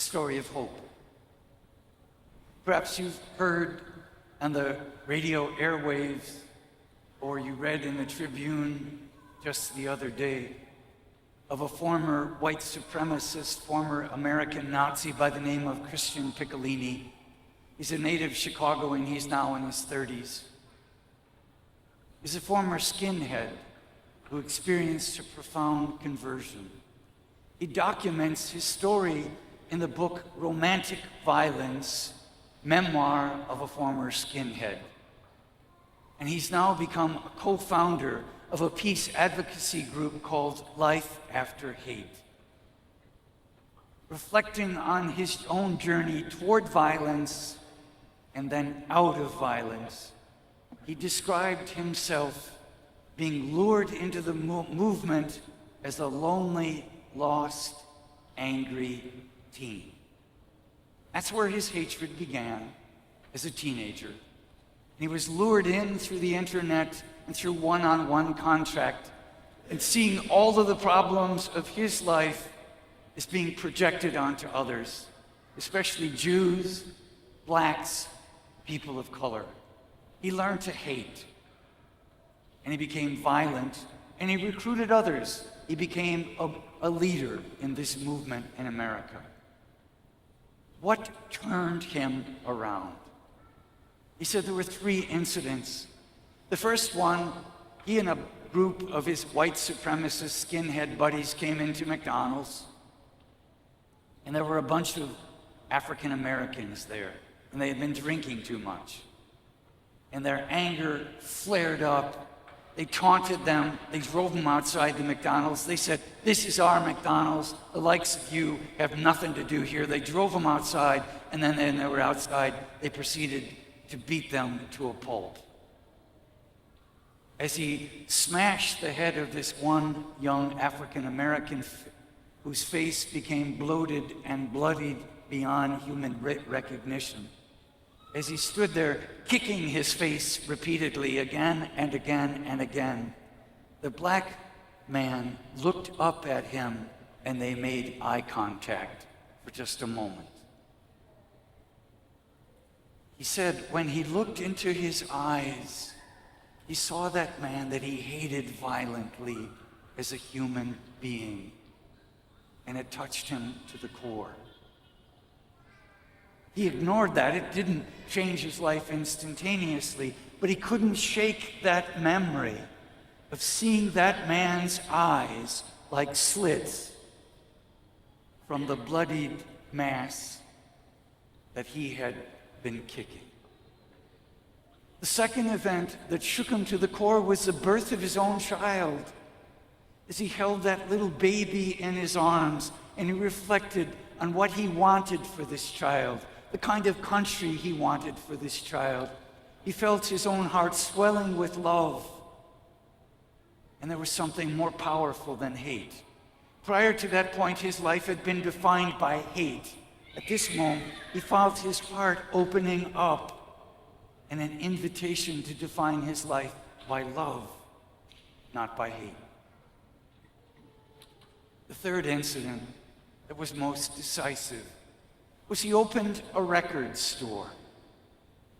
a story of hope. Perhaps you've heard on the radio airwaves, or you read in the Tribune just the other day of a former white supremacist, former American Nazi by the name of Christian Picciolini. He's a native Chicagoan. He's now in his 30s. He's a former skinhead who experienced a profound conversion. He documents his story in the book Romantic Violence, Memoir of a Former Skinhead. And he's now become a co-founder of a peace advocacy group called Life After Hate. Reflecting on his own journey toward violence and then out of violence, he described himself being lured into the movement as a lonely, lost, angry teen. That's where his hatred began as a teenager. And he was lured in through the internet and through one-on-one contact, and seeing all of the problems of his life as being projected onto others, especially Jews, blacks, people of color. He learned to hate, and he became violent, and he recruited others. He became a leader in this movement in America. What turned him around? He said there were 3 incidents. The first one, he and a group of his white supremacist skinhead buddies came into McDonald's, and there were a bunch of African Americans there, and they had been drinking too much. And their anger flared up. They taunted them. They drove them outside the McDonald's. They said, "This is our McDonald's. The likes of you have nothing to do here." They drove them outside, and then when they were outside, they proceeded to beat them to a pulp. As he smashed the head of this one young African American whose face became bloated and bloodied beyond human recognition, as he stood there kicking his face repeatedly again and again and again, the black man looked up at him and they made eye contact for just a moment. He said when he looked into his eyes, he saw that man that he hated violently as a human being, and it touched him to the core. He ignored that. It didn't change his life instantaneously, but he couldn't shake that memory of seeing that man's eyes like slits from the bloodied mass that he had been kicking. The second event that shook him to the core was the birth of his own child. As he held that little baby in his arms and he reflected on what he wanted for this child, the kind of country he wanted for this child, he felt his own heart swelling with love. And there was something more powerful than hate. Prior to that point, his life had been defined by hate. At this moment, he felt his heart opening up and an invitation to define his life by love, not by hate. The third incident that was most decisive was he opened a record store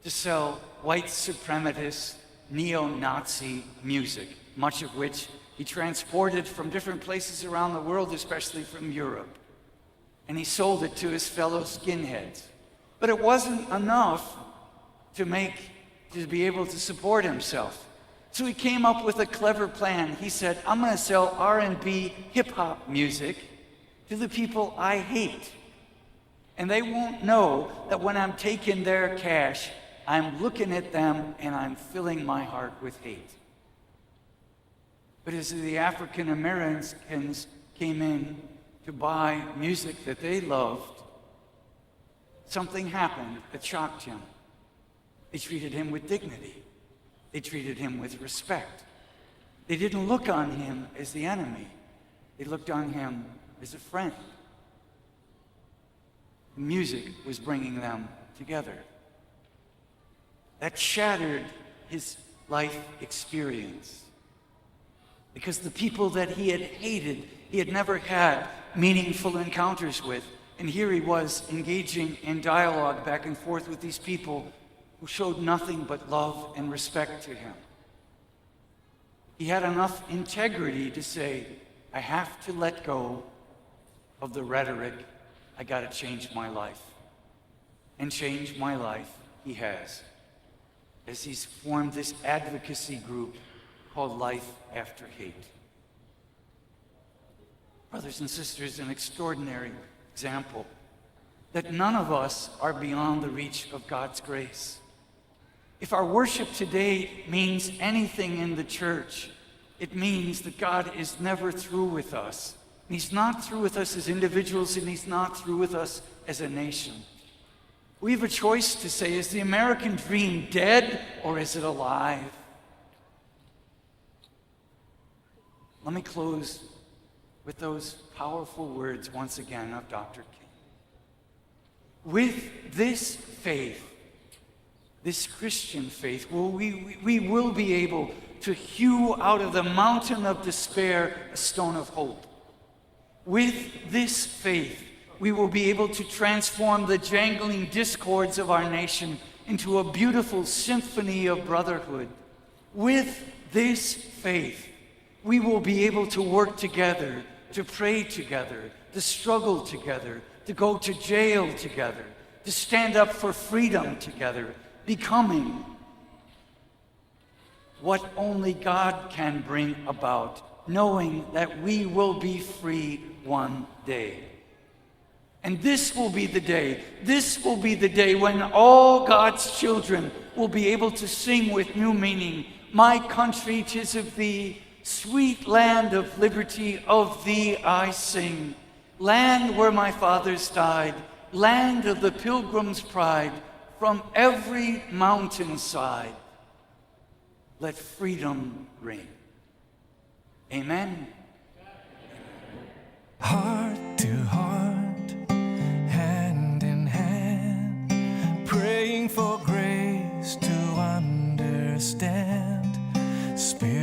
to sell white supremacist, neo-Nazi music, much of which he transported from different places around the world, especially from Europe. And he sold it to his fellow skinheads. But it wasn't enough to be able to support himself. So he came up with a clever plan. He said, I'm going to sell R&B hip-hop music to the people I hate. And they won't know that when I'm taking their cash, I'm looking at them and I'm filling my heart with hate. But as the African Americans came in to buy music that they loved, something happened that shocked him. They treated him with dignity. They treated him with respect. They didn't look on him as the enemy. They looked on him as a friend. Music was bringing them together. That shattered his life experience. Because the people that he had hated, he had never had meaningful encounters with. And here he was engaging in dialogue back and forth with these people who showed nothing but love and respect to him. He had enough integrity to say, I have to let go of the rhetoric. I got to change my life. And change my life he has, as he's formed this advocacy group called Life After Hate. Brothers and sisters, an extraordinary example that none of us are beyond the reach of God's grace. If our worship today means anything in the church, it means that God is never through with us. He's not through with us as individuals, and he's not through with us as a nation. We have a choice to say, is the American dream dead or is it alive? Let me close with those powerful words once again of Dr. King. With this faith, this Christian faith, we will be able to hew out of the mountain of despair a stone of hope. With this faith, we will be able to transform the jangling discords of our nation into a beautiful symphony of brotherhood. With this faith, we will be able to work together, to pray together, to struggle together, to go to jail together, to stand up for freedom together, becoming what only God can bring about, knowing that we will be free one day. And this will be the day when all God's children will be able to sing with new meaning, my country, 'tis of thee, sweet land of liberty, of thee I sing. Land where my fathers died, land of the pilgrim's pride, from every mountainside, let freedom ring. Amen. Heart to heart, hand in hand, praying for grace to understand. Spirit